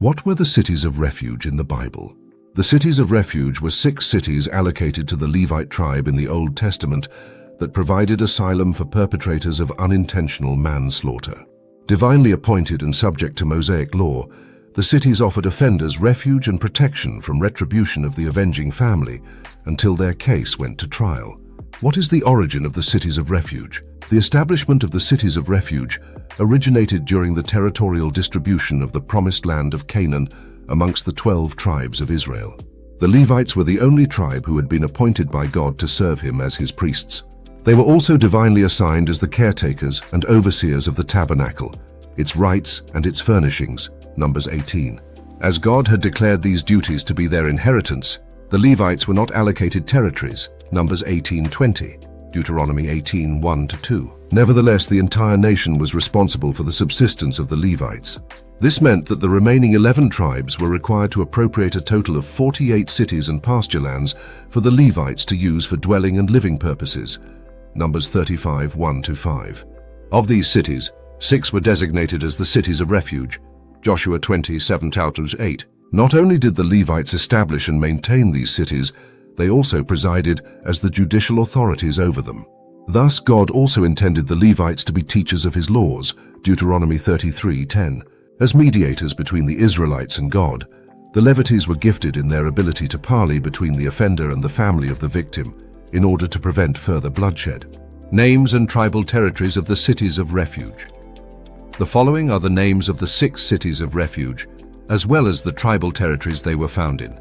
What were the cities of refuge in the Bible? The cities of refuge were 6 cities allocated to the Levite tribe in the Old Testament that provided asylum for perpetrators of unintentional manslaughter. Divinely appointed and subject to Mosaic law, the cities offered offenders refuge and protection from retribution of the avenging family until their case went to trial. What is the origin of the cities of refuge? The establishment of the cities of refuge originated during the territorial distribution of the promised land of Canaan amongst the 12 tribes of Israel. The Levites were the only tribe who had been appointed by God to serve him as his priests. They were also divinely assigned as the caretakers and overseers of the tabernacle, its rites and its furnishings, Numbers 18. As God had declared these duties to be their inheritance, the Levites were not allocated territories, Numbers 18:20, Deuteronomy 18:1-2. Nevertheless, the entire nation was responsible for the subsistence of the Levites. This meant that the remaining 11 tribes were required to appropriate a total of 48 cities and pasture lands for the Levites to use for dwelling and living purposes, Numbers 35:1-5. Of these cities, 6 were designated as the cities of refuge, Joshua 20:7-8. Not only did the Levites establish and maintain these cities, they also presided as the judicial authorities over them. Thus, God also intended the Levites to be teachers of his laws, Deuteronomy 33:10. As mediators between the Israelites and God, the Levites were gifted in their ability to parley between the offender and the family of the victim in order to prevent further bloodshed. Names and tribal territories of the cities of refuge. The following are the names of the 6 cities of refuge, as well as the tribal territories they were found in: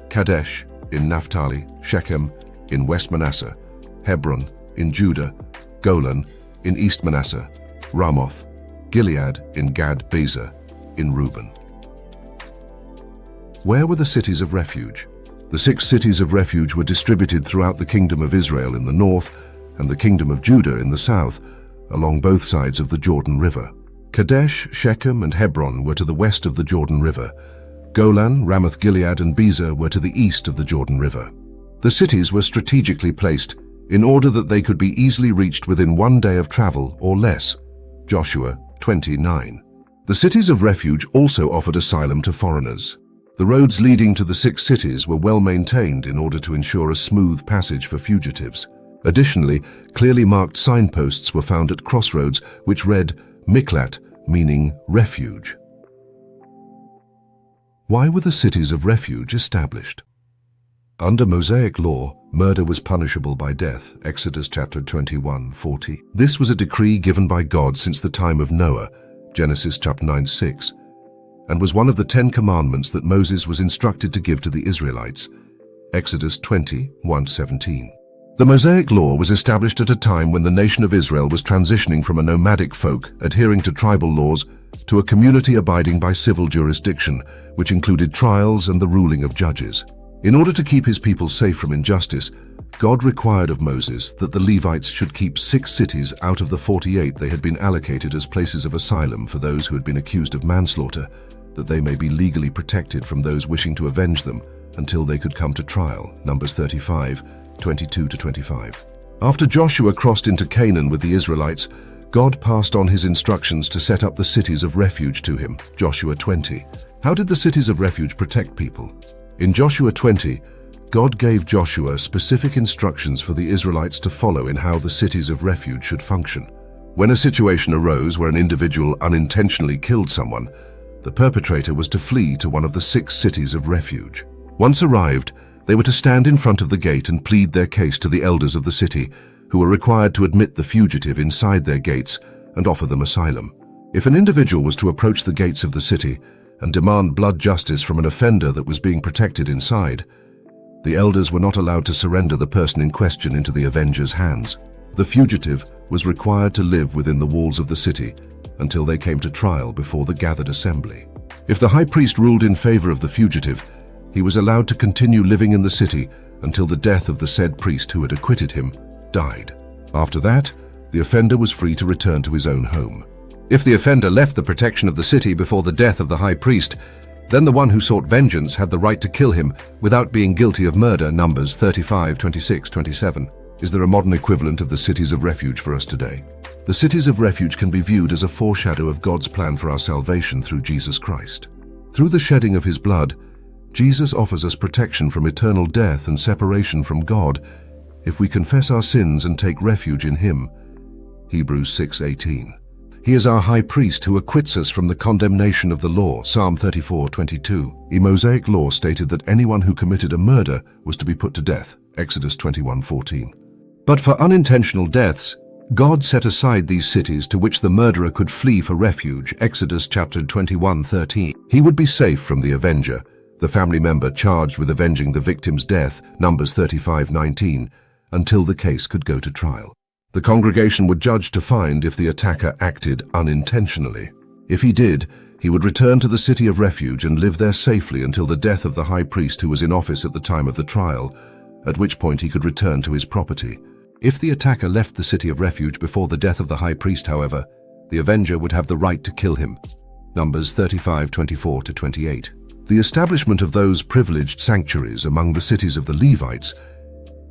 Kadesh in Naphtali, Shechem in West Manasseh, Hebron in Judah, Golan in East Manasseh, Ramoth, Gilead in Gad Bezer in Reuben. Where were the cities of refuge? The 6 cities of refuge were distributed throughout the Kingdom of Israel in the north and the Kingdom of Judah in the south, along both sides of the Jordan River. Kadesh, Shechem, and Hebron were to the west of the Jordan River. Golan, Ramoth Gilead, and Bezer were to the east of the Jordan River. The cities were strategically placed in order that they could be easily reached within 1 day of travel or less, Joshua 20:9. The cities of refuge also offered asylum to foreigners. The roads leading to the 6 cities were well maintained in order to ensure a smooth passage for fugitives. Additionally, clearly marked signposts were found at crossroads which read Miklat, meaning refuge. Why were the cities of refuge established? Under Mosaic law, murder was punishable by death, Exodus chapter 21:40. This was a decree given by God since the time of Noah, Genesis chapter 9:6, and was one of the 10 commandments that Moses was instructed to give to the Israelites, Exodus 20:1-17. The Mosaic law was established at a time when the nation of Israel was transitioning from a nomadic folk adhering to tribal laws to a community abiding by civil jurisdiction, which included trials and the ruling of judges. In order to keep his people safe from injustice, God required of Moses that the Levites should keep 6 cities out of the 48 they had been allocated as places of asylum for those who had been accused of manslaughter, that they may be legally protected from those wishing to avenge them until they could come to trial, Numbers 35:22-25. After Joshua crossed into Canaan with the Israelites, God passed on his instructions to set up the cities of refuge to him, Joshua 20. How did the cities of refuge protect people? In Joshua 20, God gave Joshua specific instructions for the Israelites to follow in how the cities of refuge should function. When a situation arose where an individual unintentionally killed someone, the perpetrator was to flee to one of the 6 cities of refuge. Once arrived, they were to stand in front of the gate and plead their case to the elders of the city, who were required to admit the fugitive inside their gates and offer them asylum. If an individual was to approach the gates of the city and demand blood justice from an offender that was being protected inside, the elders were not allowed to surrender the person in question into the avenger's hands. The fugitive was required to live within the walls of the city until they came to trial before the gathered assembly. If the high priest ruled in favor of the fugitive, he was allowed to continue living in the city until the death of the said priest who had acquitted him died. After that, the offender was free to return to his own home. If the offender left the protection of the city before the death of the high priest, then the one who sought vengeance had the right to kill him without being guilty of murder, Numbers 35:26-27. Is there a modern equivalent of the cities of refuge for us today? The cities of refuge can be viewed as a foreshadow of God's plan for our salvation through Jesus Christ. Through the shedding of his blood, Jesus offers us protection from eternal death and separation from God if we confess our sins and take refuge in him. Hebrews 6:18. He is our high priest who acquits us from the condemnation of the law, Psalm 34:22. The Mosaic law stated that anyone who committed a murder was to be put to death, Exodus 21:14. But for unintentional deaths, God set aside these cities to which the murderer could flee for refuge, Exodus chapter 21:13. He would be safe from the avenger, the family member charged with avenging the victim's death, Numbers 35:19, until the case could go to trial. The congregation would judge to find if the attacker acted unintentionally. If he did, he would return to the city of refuge and live there safely until the death of the high priest who was in office at the time of the trial, at which point he could return to his property. If the attacker left the city of refuge before the death of the high priest, however, the avenger would have the right to kill him. Numbers 35:24-28. The establishment of those privileged sanctuaries among the cities of the Levites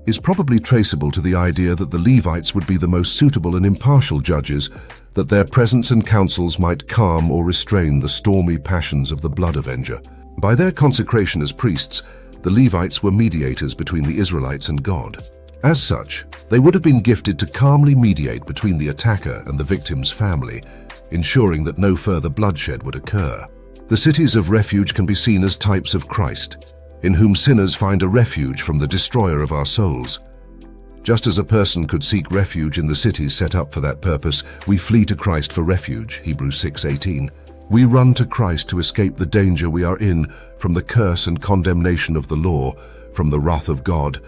is probably traceable to the idea that the Levites would be the most suitable and impartial judges, that their presence and counsels might calm or restrain the stormy passions of the blood avenger. By their consecration as priests, the Levites were mediators between the Israelites and God. As such, they would have been gifted to calmly mediate between the attacker and the victim's family, ensuring that no further bloodshed would occur. The cities of refuge can be seen as types of Christ, in whom sinners find a refuge from the destroyer of our souls. Just as a person could seek refuge in the cities set up for that purpose, we flee to Christ for refuge, Hebrews 6:18. We run to Christ to escape the danger we are in from the curse and condemnation of the law, from the wrath of God,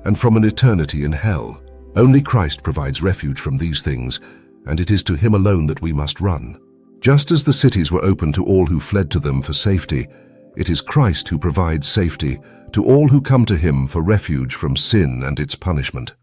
and from an eternity in hell. Only Christ provides refuge from these things, and it is to him alone that we must run. Just as the cities were open to all who fled to them for safety, it is Christ who provides safety to all who come to him for refuge from sin and its punishment.